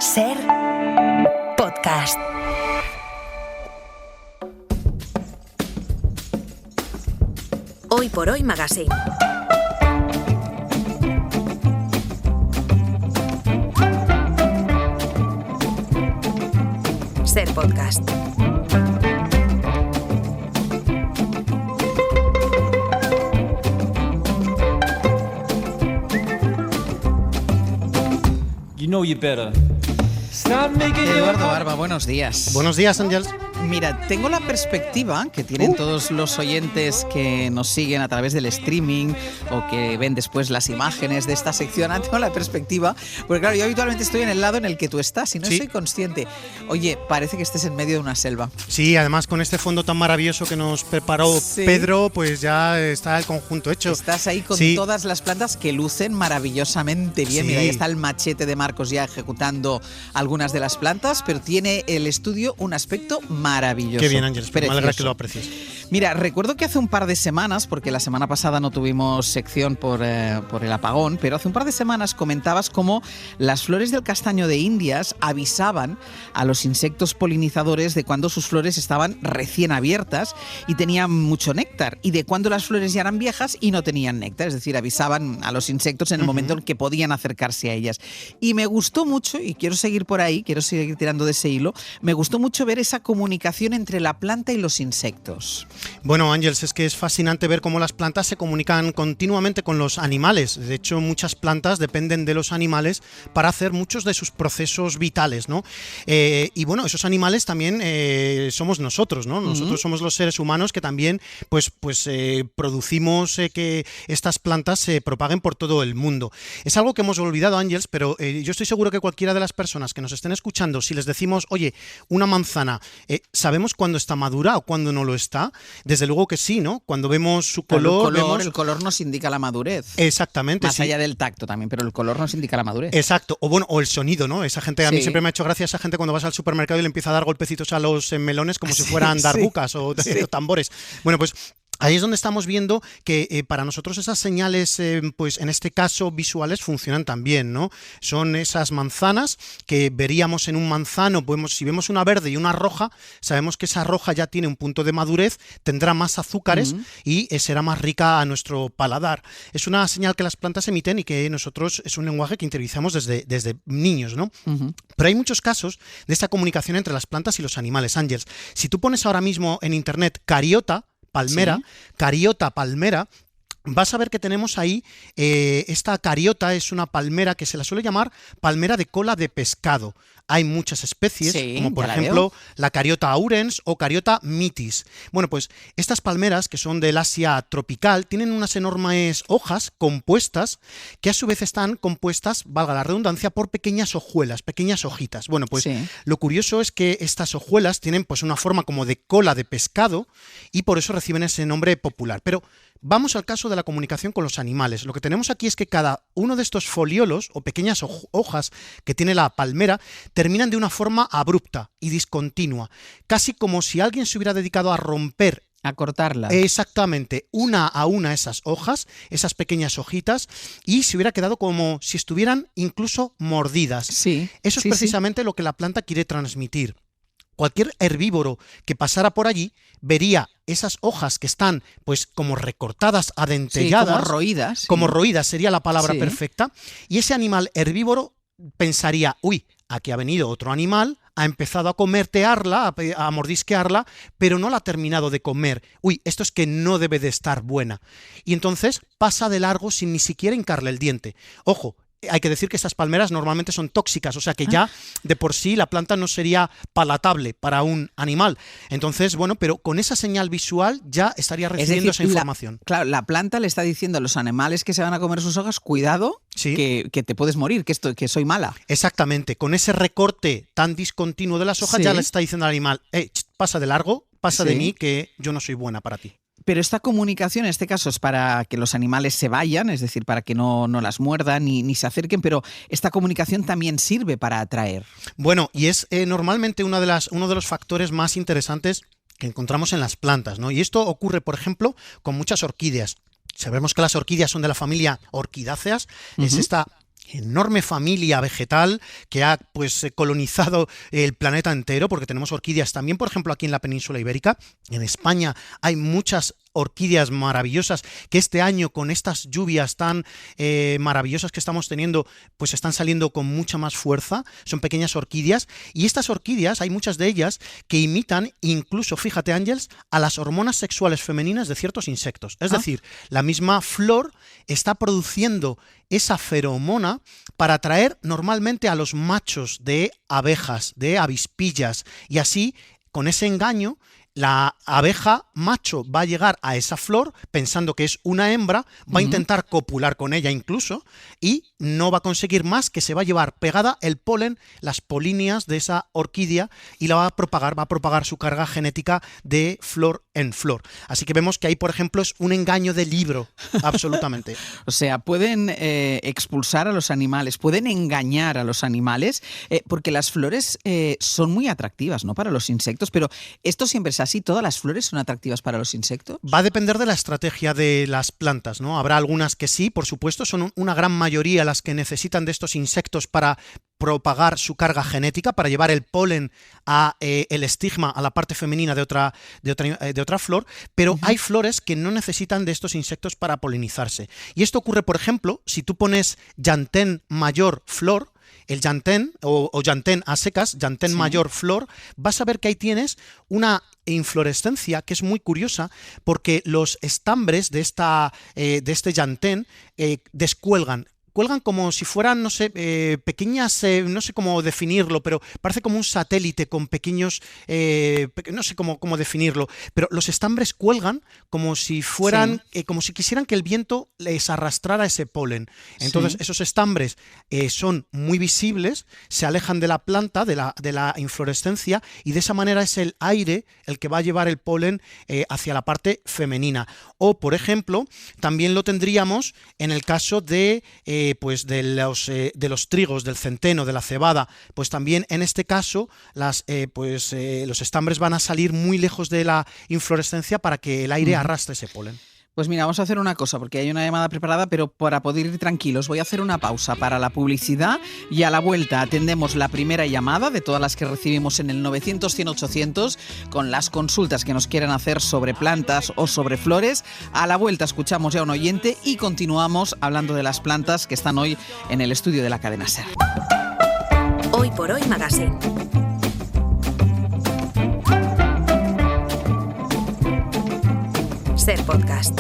Ser podcast. Hoy por Hoy Magazine. Ser podcast. You know you better. Eduardo Barba, buenos días. Buenos días, Ángels. Mira, tengo la perspectiva que tienen todos los oyentes que nos siguen a través del streaming o que ven después las imágenes de esta sección. Tengo la perspectiva, porque claro, yo habitualmente estoy en el lado en el que tú estás y no soy consciente. Oye, parece que estés en medio de una selva. Sí, además con este fondo tan maravilloso que nos preparó Pedro, pues ya está el conjunto hecho. Estás ahí con todas las plantas que lucen maravillosamente bien. Mira, ahí está el machete de Marcos ya ejecutando algunas de las plantas, pero tiene el estudio un aspecto maravilloso. Qué bien, Ángeles, me alegra que lo aprecies. Mira, recuerdo que hace un par de semanas, porque la semana pasada no tuvimos sección por el apagón, pero hace un par de semanas comentabas cómo las flores del castaño de Indias avisaban a los insectos polinizadores de cuando sus flores estaban recién abiertas y tenían mucho néctar, y de cuando las flores ya eran viejas y no tenían néctar, es decir, avisaban a los insectos en el momento en que podían acercarse a ellas. Y me gustó mucho, y quiero seguir por ahí, quiero seguir tirando de ese hilo, me gustó mucho ver esa comunicación entre la planta y los insectos. Bueno, Ángels, es que es fascinante ver cómo las plantas se comunican continuamente con los animales. De hecho, muchas plantas dependen de los animales para hacer muchos de sus procesos vitales, ¿no? Y bueno, esos animales también somos nosotros, ¿no? Nosotros somos los seres humanos que también pues producimos que estas plantas se propaguen por todo el mundo. Es algo que hemos olvidado, Ángels, pero yo estoy seguro que cualquiera de las personas que nos estén escuchando, si les decimos, oye, una manzana, ¿sabemos cuándo está madura o cuándo no lo está? Desde luego que sí, ¿no? Cuando vemos su color... El color nos indica la madurez. Exactamente. Más allá del tacto también, pero el color nos indica la madurez. Exacto. O el sonido, ¿no? Esa gente, a mí siempre me ha hecho gracia esa gente cuando vas al supermercado y le empieza a dar golpecitos a los melones como si fueran darbucas o tambores. Bueno, pues... ahí es donde estamos viendo que para nosotros esas señales, pues en este caso visuales, funcionan también, ¿no? Son esas manzanas que veríamos en un manzano, si vemos una verde y una roja, sabemos que esa roja ya tiene un punto de madurez, tendrá más azúcares y será más rica a nuestro paladar. Es una señal que las plantas emiten y que nosotros es un lenguaje que interiorizamos desde niños, ¿no? Pero hay muchos casos de esta comunicación entre las plantas y los animales, Ángels. Si tú pones ahora mismo en internet cariota palmera, vas a ver que tenemos ahí, esta cariota es una palmera que se la suele llamar palmera de cola de pescado. Hay muchas especies, como por ejemplo la cariota aurens o cariota mitis. Bueno, pues estas palmeras, que son del Asia tropical, tienen unas enormes hojas compuestas, que a su vez están compuestas, valga la redundancia, por pequeñas hojuelas, pequeñas hojitas. Bueno, pues lo curioso es que estas hojuelas tienen pues una forma como de cola de pescado y por eso reciben ese nombre popular. Pero vamos al caso de la comunicación con los animales. Lo que tenemos aquí es que cada uno de estos foliolos o pequeñas hojas que tiene la palmera terminan de una forma abrupta y discontinua, casi como si alguien se hubiera dedicado a romper, a cortarla. Exactamente, una a una esas hojas, esas pequeñas hojitas, y se hubiera quedado como si estuvieran incluso mordidas. Eso es precisamente lo que la planta quiere transmitir. Cualquier herbívoro que pasara por allí vería esas hojas que están pues como recortadas, adentelladas, como roídas sería la palabra perfecta, y ese animal herbívoro pensaría, uy, aquí ha venido otro animal, ha empezado a comertearla, a mordisquearla, pero no la ha terminado de comer. Uy, esto es que no debe de estar buena. Y entonces pasa de largo sin ni siquiera hincarle el diente. Ojo, hay que decir que estas palmeras normalmente son tóxicas, o sea que ya de por sí la planta no sería palatable para un animal. Entonces, bueno, pero con esa señal visual ya estaría recibiendo esa información. Claro, la planta le está diciendo a los animales que se van a comer sus hojas, cuidado, que te puedes morir, que soy mala. Exactamente, con ese recorte tan discontinuo de las hojas ya le está diciendo al animal, pasa de largo, pasa de mí, que yo no soy buena para ti. Pero esta comunicación en este caso es para que los animales se vayan, es decir, para que no las muerdan ni se acerquen, pero esta comunicación también sirve para atraer. Bueno, y es normalmente uno de los factores más interesantes que encontramos en las plantas, ¿no? Y esto ocurre, por ejemplo, con muchas orquídeas. Sabemos que las orquídeas son de la familia Orchidaceae, es esta enorme familia vegetal que ha pues colonizado el planeta entero, porque tenemos orquídeas también, por ejemplo, aquí en la península ibérica. En España hay muchas orquídeas maravillosas que este año, con estas lluvias tan maravillosas que estamos teniendo, pues están saliendo con mucha más fuerza. Son pequeñas orquídeas, y estas orquídeas, hay muchas de ellas que imitan incluso, fíjate, Ángels, a las hormonas sexuales femeninas de ciertos insectos. Es decir, la misma flor está produciendo esa feromona para atraer normalmente a los machos de abejas, de avispillas, y así, con ese engaño, la abeja macho va a llegar a esa flor pensando que es una hembra, va a intentar copular con ella incluso, y no va a conseguir más que se va a llevar pegada el polen, las polinias de esa orquídea, y la va a propagar su carga genética de flor en flor. Así que vemos que ahí, por ejemplo, es un engaño de libro, absolutamente. O sea, pueden expulsar a los animales, pueden engañar a los animales, porque las flores son muy atractivas, ¿no?, para los insectos, pero esto siempre es así, ¿todas las flores son atractivas para los insectos? Va a depender de la estrategia de las plantas, ¿no? Habrá algunas que sí, por supuesto, son una gran mayoría las que necesitan de estos insectos para propagar su carga genética, para llevar el polen a el estigma, a la parte femenina de otra flor, pero hay flores que no necesitan de estos insectos para polinizarse. Y esto ocurre, por ejemplo, si tú pones llantén mayor flor, el llantén o llantén a secas, llantén mayor flor, vas a ver que ahí tienes una inflorescencia que es muy curiosa, porque los estambres de este llantén descuelgan. Cuelgan como si fueran, no sé, pequeñas, no sé cómo definirlo, pero parece como un satélite con pequeños, no sé cómo definirlo, pero los estambres cuelgan como si fueran, como si quisieran que el viento les arrastrara ese polen. Entonces esos estambres son muy visibles, se alejan de la planta, de la inflorescencia, y de esa manera es el aire el que va a llevar el polen hacia la parte femenina. O, por ejemplo, también lo tendríamos en el caso de los trigos, del centeno, de la cebada. Pues también en este caso los estambres van a salir muy lejos de la inflorescencia para que el aire arrastre ese polen. Pues mira, vamos a hacer una cosa, porque hay una llamada preparada, pero para poder ir tranquilos voy a hacer una pausa para la publicidad, y a la vuelta atendemos la primera llamada de todas las que recibimos en el 900-100-800 con las consultas que nos quieran hacer sobre plantas o sobre flores. A la vuelta escuchamos ya a un oyente y continuamos hablando de las plantas que están hoy en el estudio de la cadena SER. Hoy por Hoy Magazine. SER Podcast.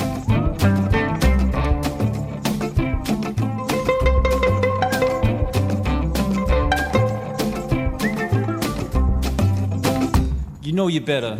You know you better.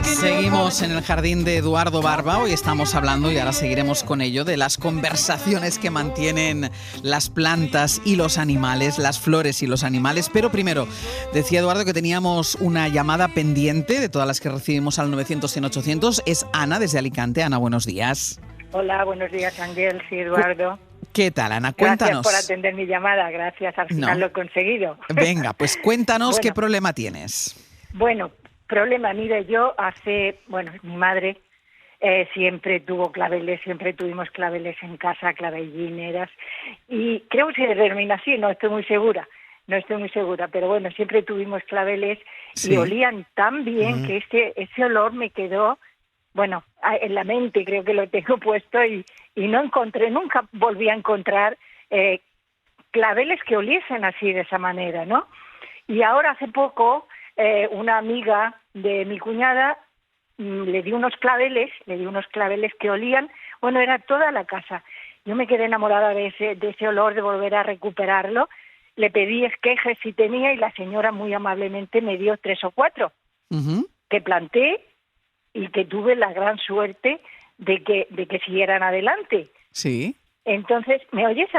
Seguimos en el jardín de Eduardo Barba. Hoy estamos hablando, y ahora seguiremos con ello, de las conversaciones que mantienen las plantas y los animales, las flores y los animales. Pero primero, decía Eduardo que teníamos una llamada pendiente de todas las que recibimos al 900-100-800. Es Ana, desde Alicante. Ana, buenos días. Hola, buenos días, Ángel, sí, Eduardo. ¿Qué tal, Ana? Cuéntanos. Gracias por atender mi llamada, gracias, al final lo he conseguido. Venga, pues cuéntanos qué problema tienes. Bueno, problema, mire, mi madre siempre tuvo claveles, siempre tuvimos claveles en casa, clavellineras, y creo que se determina así, no estoy muy segura, pero bueno, siempre tuvimos claveles y olían tan bien que ese olor me quedó, bueno, en la mente, creo que lo tengo puesto, y nunca volví a encontrar claveles que oliesen así, de esa manera, ¿no? Y ahora hace poco una amiga de mi cuñada le di unos claveles que olían, bueno, era toda la casa. Yo me quedé enamorada de ese olor, de volver a recuperarlo. Le pedí esquejes si tenía, y la señora muy amablemente me dio 3 o 4 que planté y que tuve la gran suerte de que siguieran adelante. Sí. Entonces, ¿me oyes,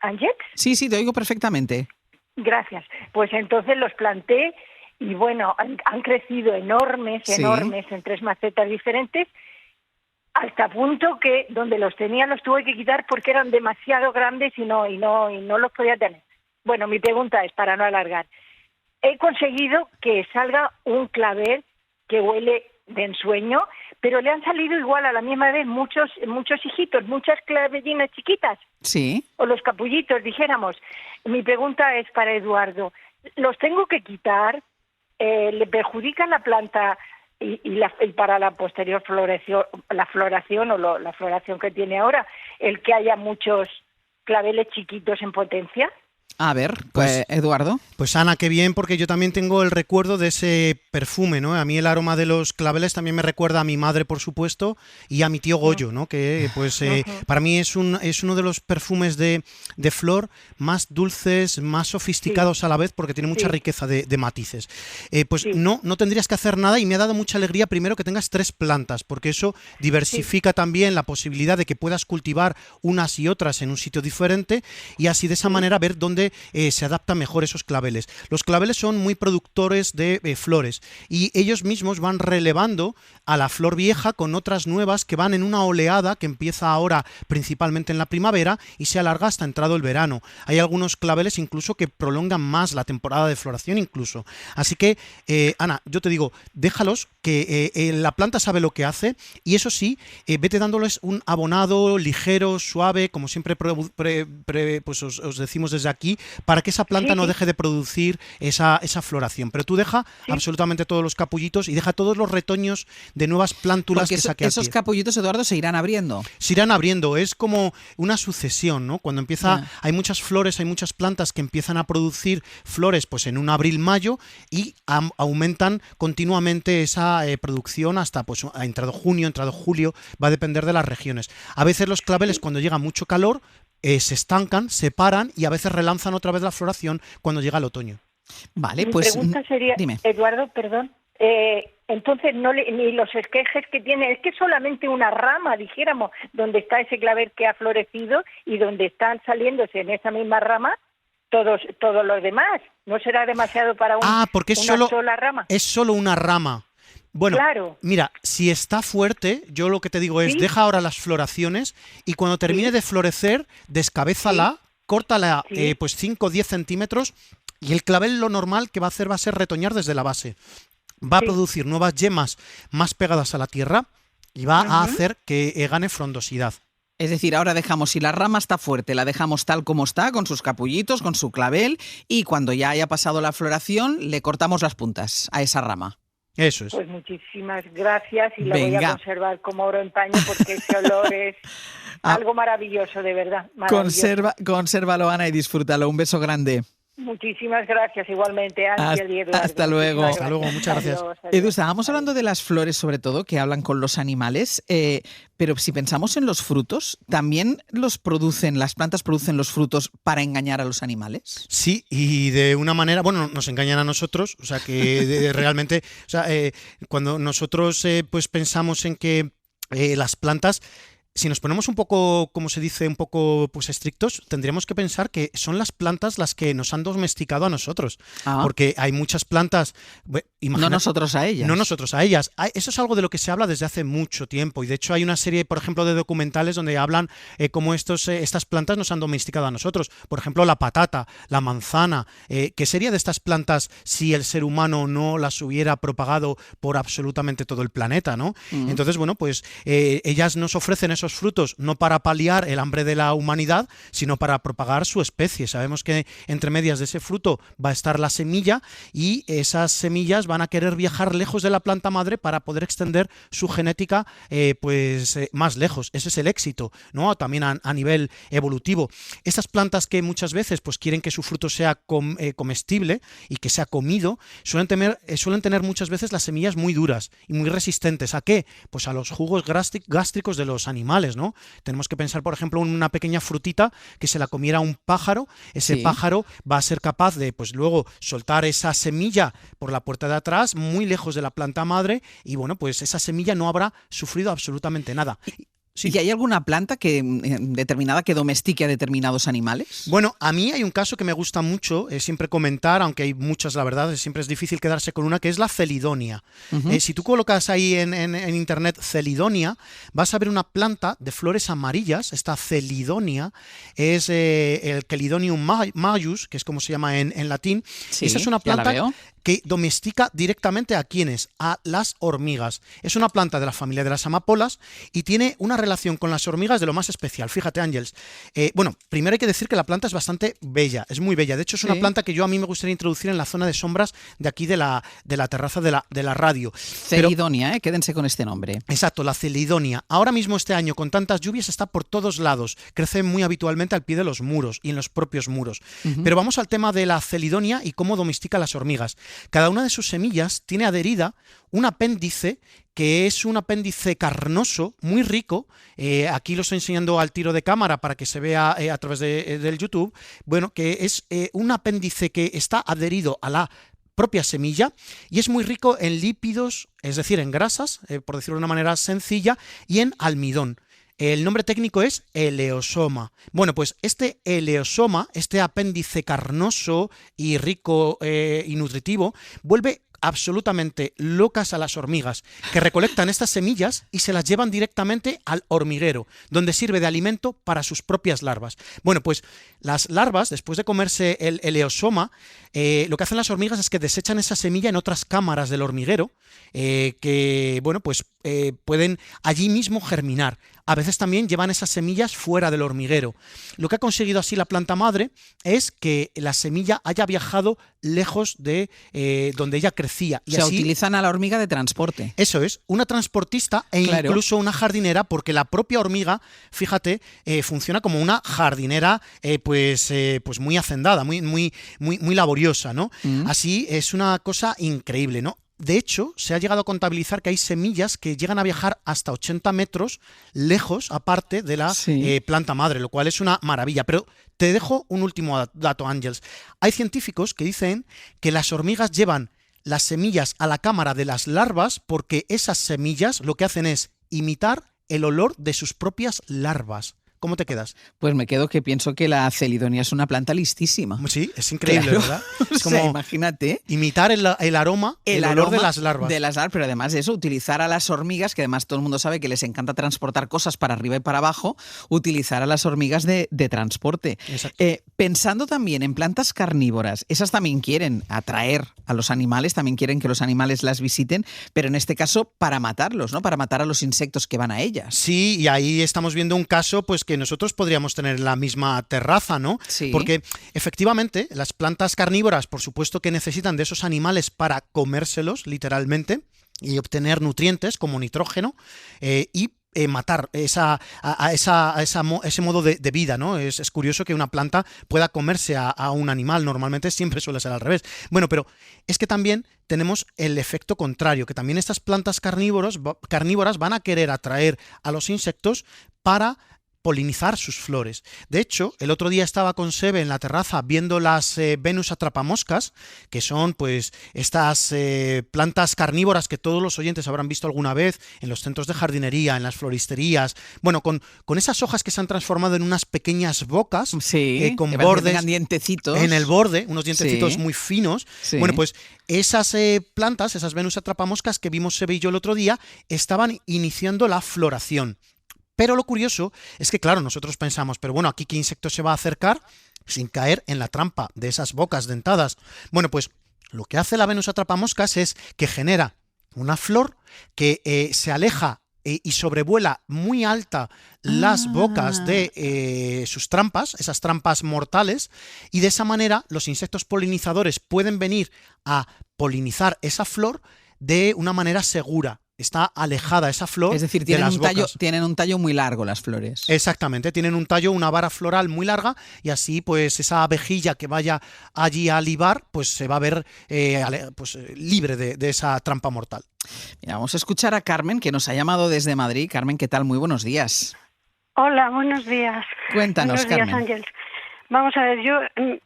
Ángel? Sí, te oigo perfectamente. Gracias. Pues entonces los planté y bueno, han crecido enormes en 3 macetas diferentes, hasta punto que donde los tenía los tuve que quitar porque eran demasiado grandes y no los podía tener. Bueno, mi pregunta es, para no alargar, he conseguido que salga un clavel que huele de ensueño, pero le han salido igual a la misma vez muchos hijitos, muchas clavellinas chiquitas. Sí. O los capullitos, dijéramos. Mi pregunta es para Eduardo. ¿Los tengo que quitar? ¿Le perjudican la planta y para la posterior floración o la floración que tiene ahora, el que haya muchos claveles chiquitos en potencia? A ver, pues Eduardo. Pues Ana, qué bien, porque yo también tengo el recuerdo de ese perfume, ¿no? A mí el aroma de los claveles también me recuerda a mi madre, por supuesto, y a mi tío Goyo, ¿no? Que pues para mí es uno de los perfumes de flor más dulces, más sofisticados a la vez, porque tiene mucha riqueza de matices. Pues no tendrías que hacer nada, y me ha dado mucha alegría primero que tengas 3 plantas, porque eso diversifica también la posibilidad de que puedas cultivar unas y otras en un sitio diferente, y así de esa manera ver dónde se adaptan mejor esos claveles. Los claveles son muy productores de flores, y ellos mismos van relevando a la flor vieja con otras nuevas que van en una oleada que empieza ahora principalmente en la primavera y se alarga hasta entrado el verano. Hay algunos claveles incluso que prolongan más la temporada de floración incluso. Así que, Ana, yo te digo, déjalos, que la planta sabe lo que hace, y eso sí, vete dándoles un abonado ligero, suave, como siempre pues os decimos desde aquí, para que esa planta no deje de producir esa floración. Pero tú deja absolutamente todos los capullitos y deja todos los retoños de nuevas plántulas. Porque que saque al pie. Esos capullitos, Eduardo, se irán abriendo. Se irán abriendo, es como una sucesión, ¿no? Cuando empieza, hay muchas flores, hay muchas plantas que empiezan a producir flores pues en un abril-mayo, y aumentan continuamente esa producción hasta pues ha entrado junio, entrado julio, va a depender de las regiones. A veces los claveles, cuando llega mucho calor, se estancan, se paran, y a veces relanzan otra vez la floración cuando llega el otoño. Vale, Mi pues pregunta sería, dime. Eduardo, perdón, entonces ni los esquejes que tiene, es que solamente una rama, dijéramos, donde está ese clavel que ha florecido y donde están saliéndose en esa misma rama todos los demás. ¿No será demasiado para porque es una sola rama? Es solo una rama. Bueno, claro. Mira, si está fuerte, yo lo que te digo es, deja ahora las floraciones, y cuando termine de florecer, descabézala, córtala pues 5 o 10 centímetros, y el clavel lo normal que va a hacer va a ser retoñar desde la base. Va a producir nuevas yemas más pegadas a la tierra, y va a hacer que gane frondosidad. Es decir, ahora dejamos, si la rama está fuerte, la dejamos tal como está, con sus capullitos, con su clavel, y cuando ya haya pasado la floración, le cortamos las puntas a esa rama. Eso es. Pues muchísimas gracias, y la voy a conservar como oro en paño, porque ese olor es algo maravilloso, de verdad. Consérvalo, Ana, y disfrútalo. Un beso grande. Muchísimas gracias, igualmente, Ángel y Eduardo. Hasta luego. Hasta luego, muchas gracias. Adiós. Edu, estábamos hablando de las flores, sobre todo, que hablan con los animales, pero si pensamos en los frutos, ¿también las plantas producen los frutos para engañar a los animales? Sí, y de una manera, bueno, nos engañan a nosotros, o sea que realmente, o sea, cuando nosotros pues pensamos en que las plantas, si nos ponemos un poco, como se dice, un poco pues estrictos, tendríamos que pensar que son las plantas las que nos han domesticado a nosotros. Porque hay muchas plantas... No nosotros a ellas. No nosotros a ellas. Eso es algo de lo que se habla desde hace mucho tiempo. Y de hecho hay una serie, por ejemplo, de documentales donde hablan cómo estas plantas nos han domesticado a nosotros. Por ejemplo, la patata, la manzana. ¿Qué sería de estas plantas si el ser humano no las hubiera propagado por absolutamente todo el planeta, ¿no? Entonces, bueno, pues ellas nos ofrecen esos frutos no para paliar el hambre de la humanidad, sino para propagar su especie. Sabemos que entre medias de ese fruto va a estar la semilla, y esas semillas van a querer viajar lejos de la planta madre para poder extender su genética más lejos. Ese es el éxito, ¿no? También a nivel evolutivo. Estas plantas que muchas veces pues quieren que su fruto sea comestible y que sea comido, suelen tener muchas veces las semillas muy duras y muy resistentes. ¿A qué? Pues a los jugos gástricos de los animales, ¿no? Tenemos que pensar, por ejemplo, en una pequeña frutita que se la comiera un pájaro. Ese pájaro va a ser capaz de, pues luego, soltar esa semilla por la puerta de atrás, muy lejos de la planta madre, y bueno, pues esa semilla no habrá sufrido absolutamente nada. Sí. ¿Y hay alguna planta determinada que domestique a determinados animales? Bueno, a mí hay un caso que me gusta mucho siempre comentar, aunque hay muchas, la verdad, siempre es difícil quedarse con una, que es la celidonia. Si tú colocas ahí en internet celidonia, vas a ver una planta de flores amarillas. Esta celidonia es el Chelidonium majus, que es como se llama en latín. Sí, esa es una ya la planta veo. que domestica directamente a ¿quiénes? A las hormigas. Es una planta de la familia de las amapolas y tiene una relación con las hormigas de lo más especial. Fíjate, Ángels. Bueno, primero hay que decir que la planta es bastante bella, es muy bella. De hecho, es una planta que a mí me gustaría introducir en la zona de sombras de aquí de la terraza de la radio. Celidonia, quédense con este nombre. Exacto, la celidonia. Ahora mismo este año, con tantas lluvias, está por todos lados. Crece muy habitualmente al pie de los muros y en los propios muros. Pero vamos al tema de la celidonia y cómo domestica las hormigas. Cada una de sus semillas tiene adherida un apéndice que es un apéndice carnoso, muy rico. Aquí lo estoy enseñando al tiro de cámara para que se vea a través del YouTube. Bueno, que es un apéndice que está adherido a la propia semilla y es muy rico en lípidos, es decir, en grasas, por decirlo de una manera sencilla, y en almidón. El nombre técnico es eleosoma. Bueno, pues este eleosoma, este apéndice carnoso y rico y nutritivo, vuelve absolutamente locas a las hormigas, que recolectan estas semillas y se las llevan directamente al hormiguero, donde sirve de alimento para sus propias larvas. Bueno, pues las larvas, después de comerse el eleosoma, lo que hacen las hormigas es que desechan esa semilla en otras cámaras del hormiguero, que, bueno, pues pueden allí mismo germinar. A veces también llevan esas semillas fuera del hormiguero. Lo que ha conseguido así la planta madre es que la semilla haya viajado lejos de donde ella crecía. Y o sea, así utilizan a la hormiga de transporte. Eso es, una transportista e incluso una jardinera, porque la propia hormiga, fíjate, funciona como una jardinera pues muy hacendada, muy laboriosa, ¿no? Así es una cosa increíble, ¿no? De hecho, se ha llegado a contabilizar que hay semillas que llegan a viajar hasta 80 metros lejos, aparte de la planta madre, lo cual es una maravilla. Pero te dejo un último dato, Ángels. Hay científicos que dicen que las hormigas llevan las semillas a la cámara de las larvas porque esas semillas lo que hacen es imitar el olor de sus propias larvas. ¿Cómo te quedas? Pues me quedo que pienso que la celidonia es una planta listísima. Sí, es increíble, claro. ¿Verdad? Es como imagínate. Imitar el aroma, el olor de las larvas. De las larvas, pero además eso, utilizar a las hormigas, que además todo el mundo sabe que les encanta transportar cosas para arriba y para abajo, utilizar a las hormigas de transporte. Pensando también en plantas carnívoras, esas también quieren atraer a los animales, también quieren que los animales las visiten, pero en este caso para matarlos, ¿no? Para matar a los insectos que van a ellas. Sí, y ahí estamos viendo un caso pues que nosotros podríamos tener en la misma terraza, ¿no? Sí. Porque efectivamente las plantas carnívoras, por supuesto que necesitan de esos animales para comérselos, literalmente, y obtener nutrientes como nitrógeno y matar ese modo de vida, ¿no? Es curioso que una planta pueda comerse a un animal, normalmente siempre suele ser al revés. Bueno, pero es que también tenemos el efecto contrario, que también estas plantas carnívoras van a querer atraer a los insectos para polinizar sus flores. De hecho, el otro día estaba con Sebe en la terraza viendo las Venus atrapamoscas, que son pues estas plantas carnívoras que todos los oyentes habrán visto alguna vez en los centros de jardinería, en las floristerías. Bueno, con esas hojas que se han transformado en unas pequeñas bocas con bordes dientecitos en el borde, unos dientecitos muy finos. Sí. Bueno, pues esas plantas, esas Venus atrapamoscas que vimos Sebe y yo el otro día, estaban iniciando la floración. Pero lo curioso es que, claro, nosotros pensamos, pero bueno, ¿aquí qué insecto se va a acercar sin caer en la trampa de esas bocas dentadas? Bueno, pues lo que hace la Venus atrapamoscas es que genera una flor que se aleja y sobrevuela muy alta las bocas de sus trampas, esas trampas mortales, y de esa manera los insectos polinizadores pueden venir a polinizar esa flor de una manera segura. Está alejada esa flor. Es decir, tienen un tallo muy largo las flores. Exactamente, tienen un tallo, una vara floral muy larga, y así pues esa abejilla que vaya allí a libar pues se va a ver libre de esa trampa mortal. Mira, vamos a escuchar a Carmen, que nos ha llamado desde Madrid. Carmen, ¿qué tal? Muy buenos días. Hola, buenos días. Cuéntanos, buenos días, Carmen. Ángels. Vamos a ver,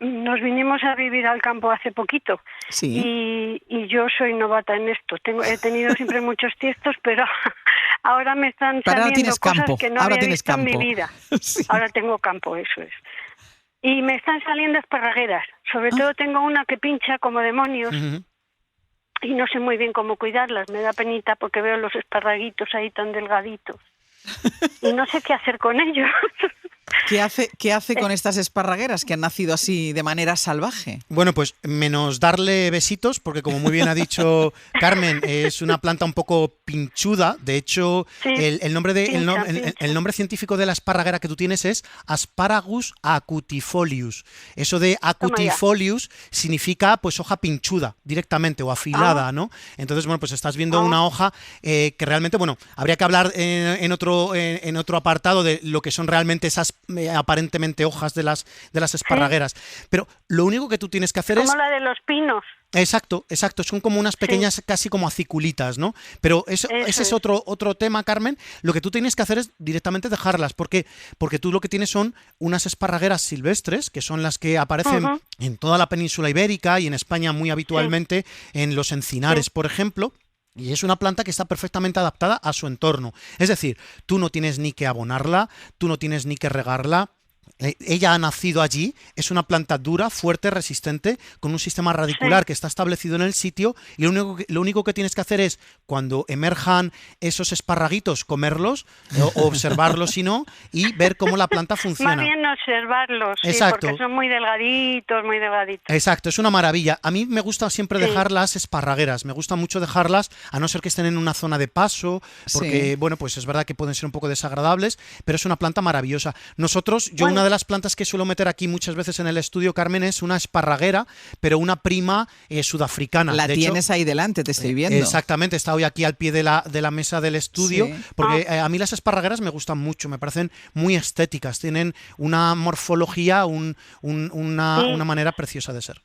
nos vinimos a vivir al campo hace poquito. Sí. Y yo soy novata en esto. He tenido siempre muchos tiestos, pero ahora me están saliendo cosas que no había visto en mi vida. Sí. Ahora tengo campo, eso es. Y me están saliendo esparragueras. Sobre todo tengo una que pincha como demonios. Uh-huh. Y no sé muy bien cómo cuidarlas. Me da penita porque veo los esparraguitos ahí tan delgaditos. Y no sé qué hacer con ellos. ¿Qué hace con estas esparragueras que han nacido así de manera salvaje? Bueno, pues menos darle besitos, porque como muy bien ha dicho Carmen, es una planta un poco pinchuda. De hecho, sí, el nombre científico de la esparraguera que tú tienes es Asparagus acutifolius. Eso de acutifolius significa pues hoja pinchuda directamente o afilada, ¿no? Entonces, bueno, pues estás viendo una hoja que realmente, bueno, habría que hablar en otro apartado de lo que son realmente esas aparentemente hojas de las esparragueras. ¿Sí? Pero lo único que tú tienes que hacer como la de los pinos. Exacto, son como unas pequeñas, casi como aciculitas, ¿no? Pero ese es otro tema, Carmen. Lo que tú tienes que hacer es directamente dejarlas, porque tú lo que tienes son unas esparragueras silvestres, que son las que aparecen en toda la península ibérica y en España muy habitualmente en los encinares, por ejemplo. Y es una planta que está perfectamente adaptada a su entorno. Es decir, tú no tienes ni que abonarla, tú no tienes ni que regarla. Ella ha nacido allí, es una planta dura, fuerte, resistente, con un sistema radicular que está establecido en el sitio, y lo único que tienes que hacer es, cuando emerjan esos esparraguitos, comerlos, o observarlos si no, y ver cómo la planta funciona. Más bien observarlos, sí, porque son muy delgaditos, muy delgaditos. Exacto, es una maravilla. A mí me gusta siempre dejar las esparragueras, me gusta mucho dejarlas, a no ser que estén en una zona de paso, porque, bueno, pues es verdad que pueden ser un poco desagradables, pero es una planta maravillosa. Una de las plantas que suelo meter aquí muchas veces en el estudio, Carmen, es una esparraguera, pero una prima sudafricana. La tienes ahí delante, te estoy viendo. Exactamente, está hoy aquí al pie de la mesa del estudio, porque a mí las esparragueras me gustan mucho, me parecen muy estéticas, tienen una morfología, una manera preciosa de ser.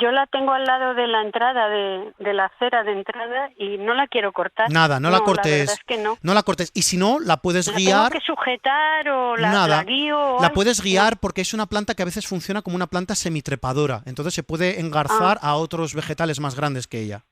Yo la tengo al lado de la entrada, de la acera de entrada, y no la quiero cortar. Nada, no la cortes. La verdad es que no. No la cortes. Y si no, la puedes guiar. ¿Tengo que sujetar o la guío? O la puedes guiar porque es una planta que a veces funciona como una planta semitrepadora. Entonces se puede engarzar a otros vegetales más grandes que ella.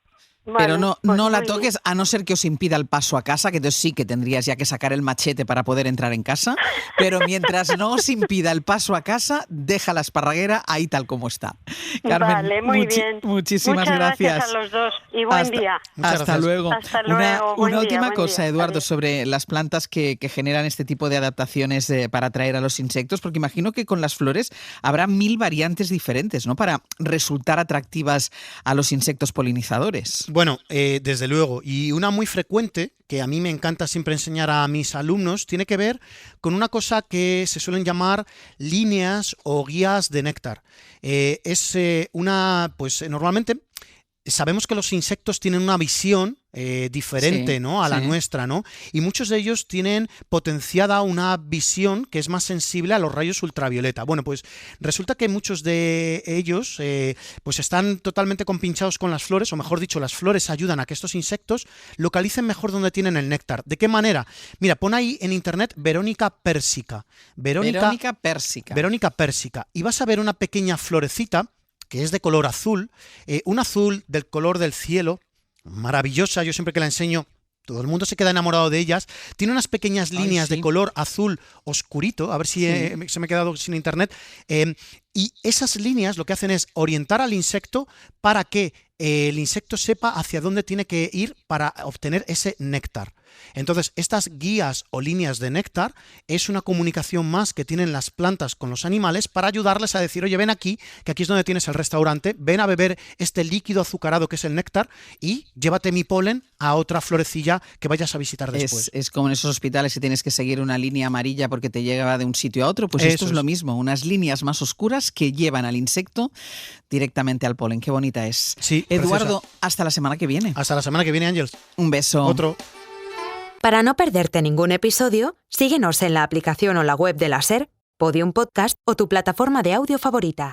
Pero no la toques, a no ser que os impida el paso a casa, que entonces sí que tendrías ya que sacar el machete para poder entrar en casa, pero mientras no os impida el paso a casa, deja la esparraguera ahí tal como está. Carmen, vale, muy bien. Muchísimas gracias. Muchas gracias a los dos y buen día. Hasta luego. Hasta luego. Una última cosa, Eduardo, sobre las plantas que generan este tipo de adaptaciones para atraer a los insectos, porque imagino que con las flores habrá 1000 variantes diferentes, ¿no?, para resultar atractivas a los insectos polinizadores. Bueno, desde luego. Y una muy frecuente, que a mí me encanta siempre enseñar a mis alumnos, tiene que ver con una cosa que se suelen llamar líneas o guías de néctar. Normalmente sabemos que los insectos tienen una visión diferente, ¿no?, a la nuestra, ¿no? Y muchos de ellos tienen potenciada una visión que es más sensible a los rayos ultravioleta. Bueno, pues resulta que muchos de ellos pues están totalmente compinchados con las flores, o mejor dicho, las flores ayudan a que estos insectos localicen mejor donde tienen el néctar. ¿De qué manera? Mira, pon ahí en internet Verónica persica. Verónica persica. Y vas a ver una pequeña florecita que es de color azul, un azul del color del cielo, maravillosa. Yo siempre que la enseño, todo el mundo se queda enamorado de ellas. Tiene unas pequeñas líneas de color azul oscurito, a ver si se me ha quedado sin internet, y esas líneas lo que hacen es orientar al insecto para que el insecto sepa hacia dónde tiene que ir para obtener ese néctar. Entonces, estas guías o líneas de néctar es una comunicación más que tienen las plantas con los animales para ayudarles a decir, oye, ven aquí, que aquí es donde tienes el restaurante, ven a beber este líquido azucarado que es el néctar y llévate mi polen a otra florecilla que vayas a visitar después. Es como en esos hospitales que tienes que seguir una línea amarilla porque te lleva de un sitio a otro, pues esto es lo mismo, unas líneas más oscuras que llevan al insecto directamente al polen. Qué bonita es. Sí, Eduardo, preciosa. Hasta la semana que viene. Hasta la semana que viene, Ángels. Un beso. Otro. Para no perderte ningún episodio, síguenos en la aplicación o la web de la SER, Podium Podcast o tu plataforma de audio favorita.